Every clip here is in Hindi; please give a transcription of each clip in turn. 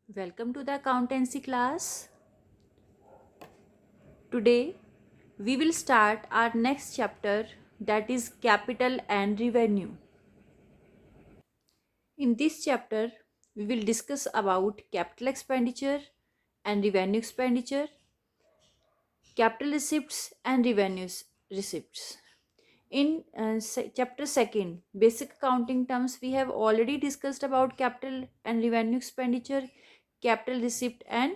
Welcome to the accountancy class. Today we will start our next chapter, that is capital and revenue. In this chapter we will discuss about capital expenditure and revenue expenditure, capital receipts and revenues receipts. In chapter 2nd, basic accounting terms, we have already discussed about capital and revenue expenditure, capital receipt and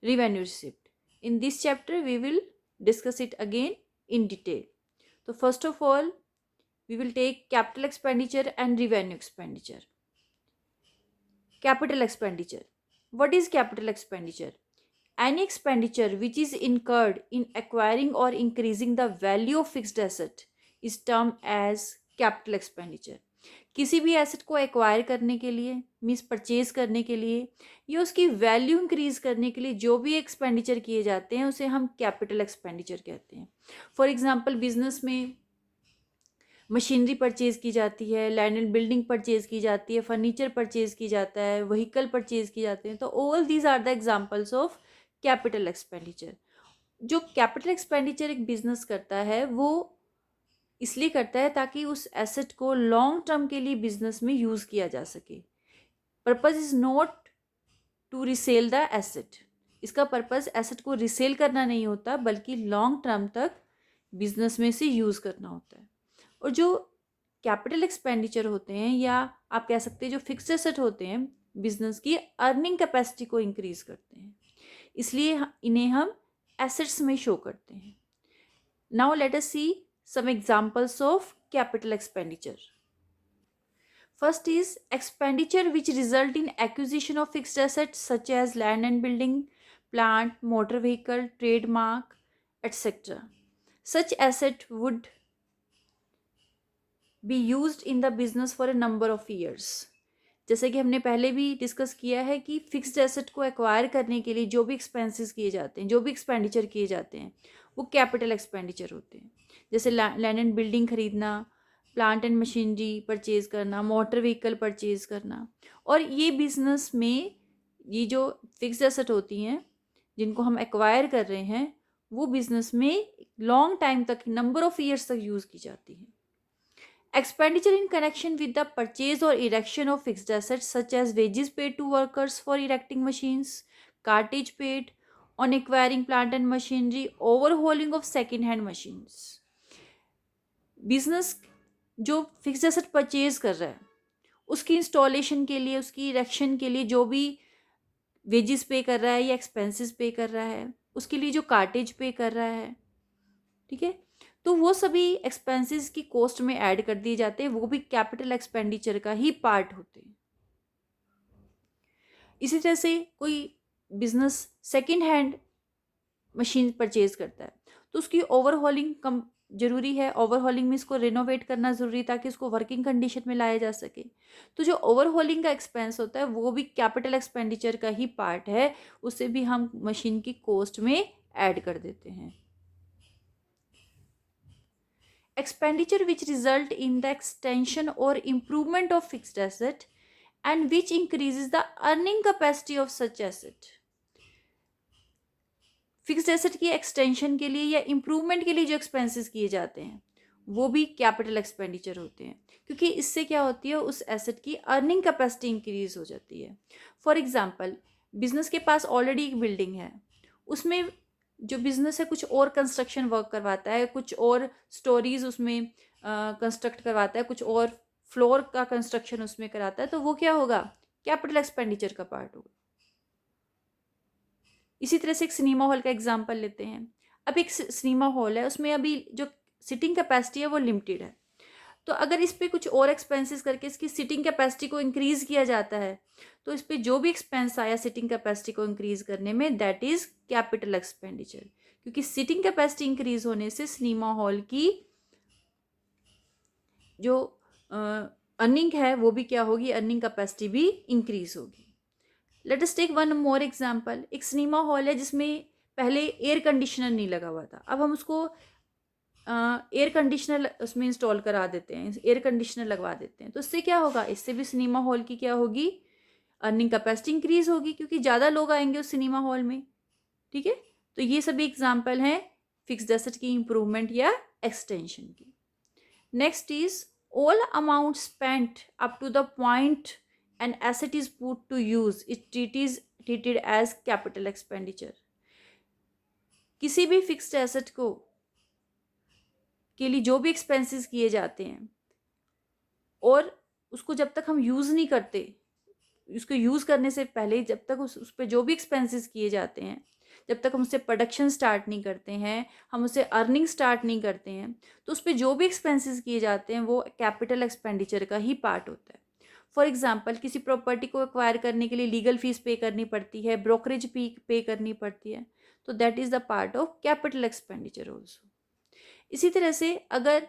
revenue receipt. In this chapter, we will discuss it again in detail. So, first of all, we will take capital expenditure and revenue expenditure. Capital expenditure. What is capital expenditure? Any expenditure which is incurred in acquiring or increasing the value of fixed asset is termed as capital expenditure. किसी भी एसेट को एक्वायर करने के लिए मीन्स परचेज करने के लिए या उसकी वैल्यू इंक्रीज करने के लिए जो भी एक्सपेंडिचर किए जाते हैं उसे हम कैपिटल एक्सपेंडिचर कहते हैं. फॉर एग्जांपल बिजनेस में मशीनरी परचेज की जाती है, लैंड एंड बिल्डिंग परचेज की जाती है, फर्नीचर परचेज की जाता है, व्हीकल परचेज की जाते हैं. तो all these are the examples of capital expenditure. जो कैपिटल एक्सपेंडिचर एक बिजनेस करता है वो इसलिए करता है ताकि उस एसेट को लॉन्ग टर्म के लिए बिजनेस में यूज किया जा सके. Purpose is not to resell the asset. इसका पर्पज एसेट को रिसेल करना नहीं होता बल्कि लॉन्ग टर्म तक बिजनेस में से यूज करना होता है. और जो कैपिटल एक्सपेंडिचर होते हैं या आप कह सकते हैं जो फिक्स्ड एसेट होते हैं बिजनेस की अर्निंग कैपेसिटी को इंक्रीज करते हैं, इसलिए इन्हें हम एसेट्स में शो करते हैं. Now let us see some examples of capital expenditure. First is expenditure which result in acquisition of fixed assets such as land and building, plant, motor vehicle, trademark, etc. Such asset would be used in the business for a number of years. जैसे कि हमने पहले भी डिस्कस किया है कि फिक्स्ड एसेट को एक्वायर करने के लिए जो भी एक्सपेंसेस किए जाते हैं, जो भी एक्सपेंडिचर किए जाते हैं वो कैपिटल एक्सपेंडिचर होते हैं. जैसे लैंड एंड बिल्डिंग खरीदना, प्लांट एंड मशीनरी परचेज करना, मोटर व्हीकल परचेज करना. और ये बिजनेस में ये जो फिक्स्ड एसेट होती हैं जिनको हम एक्वायर कर रहे हैं वो बिजनेस में लॉन्ग टाइम तक, नंबर ऑफ ईयर्स तक यूज़ की जाती है. Expenditure in connection with the purchase or erection of fixed assets such as wages paid to workers for erecting machines, cartage paid on acquiring plant and machinery, overhauling of second hand machines. Business जो फिक्स्ड एसेट परचेज कर रहा है उसकी इंस्टॉलेशन के लिए, उसकी इरेक्शन के लिए जो भी वेजेस पे कर रहा है या एक्सपेंसेस पे कर रहा है, उसके लिए जो कार्टेज पे कर रहा है, ठीक है, तो वो सभी एक्सपेंसेस की कॉस्ट में ऐड कर दिए जाते हैं, वो भी कैपिटल एक्सपेंडिचर का ही पार्ट होते हैं. इसी तरह से कोई business second hand machine purchase करता है तो उसकी ओवरहॉलिंग कम जरूरी है. ओवरहॉलिंग में इसको रिनोवेट करना ज़रूरी है ताकि उसको वर्किंग कंडीशन में लाया जा सके. तो जो ओवरहॉलिंग का एक्सपेंस होता है वो भी कैपिटल एक्सपेंडिचर का ही पार्ट है, उसे भी हम मशीन की कॉस्ट में ऐड कर देते हैं. Expenditure which result in the extension or improvement of fixed asset and which increases the earning capacity of such asset. Fixed asset की एक्सटेंशन के लिए या इम्प्रूवमेंट के लिए जो एक्सपेंसेस किए जाते हैं वो भी कैपिटल एक्सपेंडिचर होते हैं, क्योंकि इससे क्या होती है उस एसेट की अर्निंग कैपेसिटी इंक्रीज हो जाती है. फॉर एग्जांपल बिजनेस के पास ऑलरेडी एक बिल्डिंग है, उसमें जो बिजनेस है कुछ और कंस्ट्रक्शन वर्क करवाता है, कुछ और स्टोरीज उसमें कंस्ट्रक्ट करवाता है, कुछ और फ्लोर का कंस्ट्रक्शन उसमें कराता है, तो वो क्या होगा, कैपिटल एक्सपेंडिचर का पार्ट होगा. इसी तरह से एक सिनेमा हॉल का एग्जांपल लेते हैं. अब एक सिनेमा हॉल है, उसमें अभी जो सिटिंग कैपेसिटी है वो लिमिटेड है, तो अगर इस पर कुछ और एक्सपेंसेस करके इसकी सिटिंग कैपेसिटी को इंक्रीज किया जाता है तो इस पर जो भी एक्सपेंस आया सिटिंग कैपेसिटी को इंक्रीज करने में, दैट इज कैपिटल एक्सपेंडिचर. क्योंकि सिटिंग कैपेसिटी इंक्रीज होने से सिनेमा हॉल की जो अर्निंग है वो भी क्या होगी, अर्निंग कैपेसिटी भी इंक्रीज होगी. Let us take one more example. एक सिनेमा हॉल है जिसमें पहले एयर कंडीशनर नहीं लगा हुआ था, अब हम उसको एयर कंडीशनर उसमें इंस्टॉल करा देते हैं, एयर कंडीशनर लगवा देते हैं, तो इससे क्या होगा, इससे भी सिनेमा हॉल की क्या होगी, अर्निंग कैपेसिटी इंक्रीज होगी क्योंकि ज़्यादा लोग आएंगे उस सिनेमा हॉल में, ठीक है। तो ये सभी एग्जाम्पल हैं फिक्स्ड एसेट की इंप्रूवमेंट या एक्सटेंशन की। Next is all amount spent up to the point an asset is put to use is treated as capital expenditure. किसी भी फिक्स्ड एसेट को के लिए जो भी एक्सपेंसेस किए जाते हैं और उसको जब तक हम यूज़ नहीं करते, उसको यूज़ करने से पहले जब तक उस पर जो भी एक्सपेंसेस किए जाते हैं, जब तक हम उससे प्रोडक्शन स्टार्ट नहीं करते हैं, हम उससे अर्निंग स्टार्ट नहीं करते हैं, तो उस पर जो भी एक्सपेंसेस किए जाते हैं वो कैपिटल एक्सपेंडिचर का ही पार्ट होता है। फॉर एग्जांपल किसी प्रॉपर्टी को एक्वायर करने के लिए लीगल फीस पे करनी पड़ती है, ब्रोकरेज पे करनी पड़ती है, तो that is the part of capital expenditure also. इसी तरह से अगर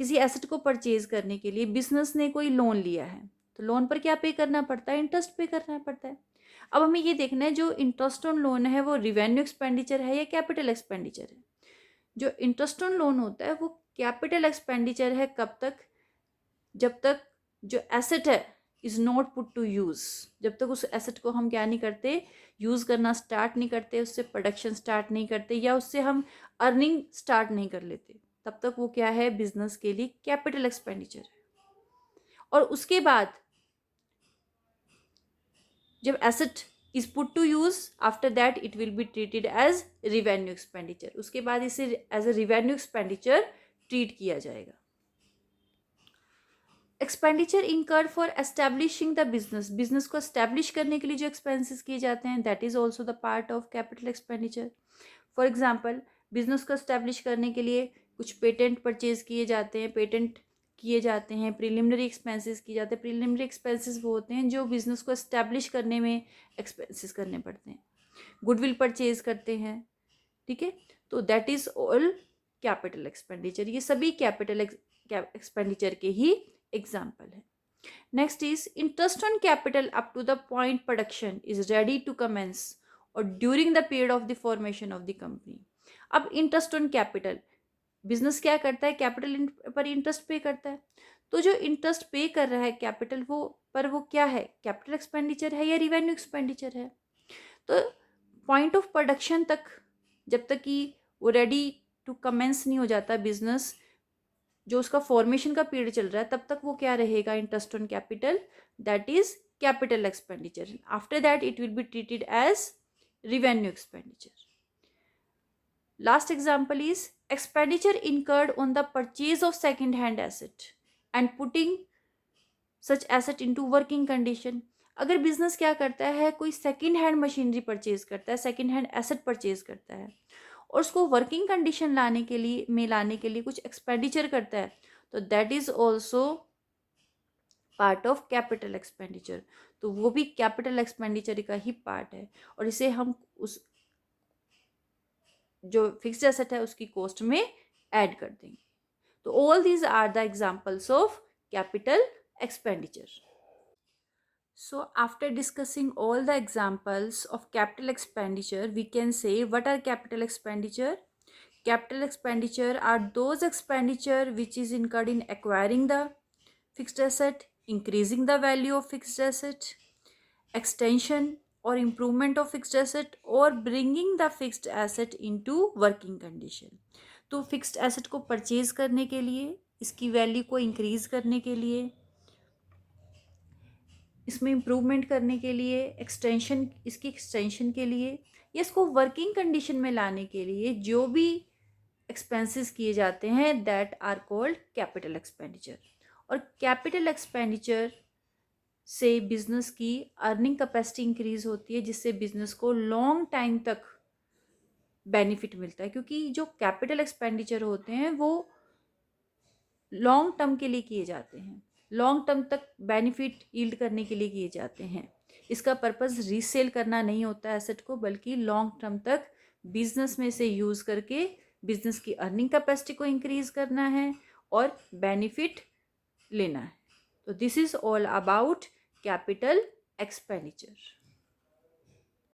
किसी एसेट को परचेज करने के लिए बिजनेस ने कोई लोन लिया है तो लोन पर क्या पे करना पड़ता है, इंटरेस्ट पे करना पड़ता है। अब हमें ये देखना है जो इंटरेस्ट ऑन लोन है वो रिवेन्यू एक्सपेंडिचर है या कैपिटल एक्सपेंडिचर है। जो इंटरेस्ट ऑन लोन होता है वो कैपिटल एक्सपेंडिचर है कब तक, जब तक जो एसेट है is not put to use, जब तक उस एसेट को हम क्या नहीं करते, यूज़ करना स्टार्ट नहीं करते, उससे प्रोडक्शन स्टार्ट नहीं करते या उससे हम अर्निंग स्टार्ट नहीं कर लेते, तब तक वो क्या है, बिजनेस के लिए कैपिटल एक्सपेंडिचर है। और उसके बाद जब asset is put to use, after that it will be treated as revenue expenditure. उसके बाद इसे as a revenue expenditure treat किया जाएगा। Expenditure incurred for establishing the business, business को एस्टैब्लिश करने के लिए जो एक्सपेंसेस किए जाते हैं that is also the part of capital expenditure. For example business को एस्टैब्लिश करने के लिए कुछ पेटेंट परचेज किए जाते हैं, पेटेंट किए जाते हैं, प्रिलिमिनरी एक्सपेंसेस किए जाते हैं। प्रिलिमिनरी एक्सपेंसेस वो होते हैं जो बिजनेस को एस्टैब्लिश करने में एक्सपेंसेस करने पड़ते हैं। गुडविल परचेज करते हैं, ठीक है, तो that is all capital expenditure. ये सभी कैपिटल एक्सपेंडिचर के ही एग्जाम्पल है। Next is interest on capital up to the point production is ready to commence और during the period of the formation of the company. अब इंटरेस्ट ऑन कैपिटल, बिजनेस क्या करता है, कैपिटल पर इंटरेस्ट पे करता है। तो जो इंटरेस्ट पे कर रहा है कैपिटल वो क्या है, कैपिटल एक्सपेंडिचर है या रिवेन्यू एक्सपेंडिचर है। तो पॉइंट ऑफ प्रोडक्शन तक जब तक कि वो रेडी टू कमेंस नहीं हो जाता बिजनेस, जो उसका फॉर्मेशन का पीरियड चल रहा है, तब तक वो क्या रहेगा, interest on capital, that is capital expenditure. After that it will be treated as revenue expenditure. Last example is expenditure incurred on the purchase of second hand asset and putting such asset into working condition. अगर बिजनेस क्या करता है, कोई सेकेंड हैंड मशीनरी परचेज करता है, सेकेंड हैंड एसेट परचेज करता है और उसको वर्किंग कंडीशन लाने के लिए कुछ एक्सपेंडिचर करता है, तो that is also part of capital expenditure. तो वो भी कैपिटल एक्सपेंडिचर का ही पार्ट है और इसे हम उस जो फिक्स्ड एसेट है उसकी कॉस्ट में ऐड कर देंगे। तो all these are the examples of capital expenditure. So after discussing all the examples of capital expenditure, we can say what are capital expenditure? Capital expenditure are those expenditure which is incurred in acquiring the fixed asset, increasing the value of fixed asset, extension or improvement of fixed asset, or bringing the fixed asset into working condition. तो fixed asset को purchase करने के लिए, इसकी value को increase करने के लिए, इसमें इम्प्रूवमेंट करने के लिए, इसकी एक्सटेंशन के लिए या इसको वर्किंग कंडीशन में लाने के लिए जो भी एक्सपेंसेस किए जाते हैं that are called capital expenditure. और कैपिटल एक्सपेंडिचर से बिजनेस की अर्निंग कैपेसिटी इंक्रीज होती है, जिससे बिजनेस को लॉन्ग टाइम तक बेनिफिट मिलता है, क्योंकि जो कैपिटल एक्सपेंडिचर होते हैं वो लॉन्ग टर्म के लिए किए जाते हैं, लॉन्ग टर्म तक बेनिफिट यील्ड करने के लिए किए जाते हैं। इसका पर्पस रीसेल करना नहीं होता एसेट को, बल्कि लॉन्ग टर्म तक बिजनेस में से यूज़ करके बिजनेस की अर्निंग कैपेसिटी को इंक्रीज करना है और बेनिफिट लेना है। तो this is all about capital expenditure.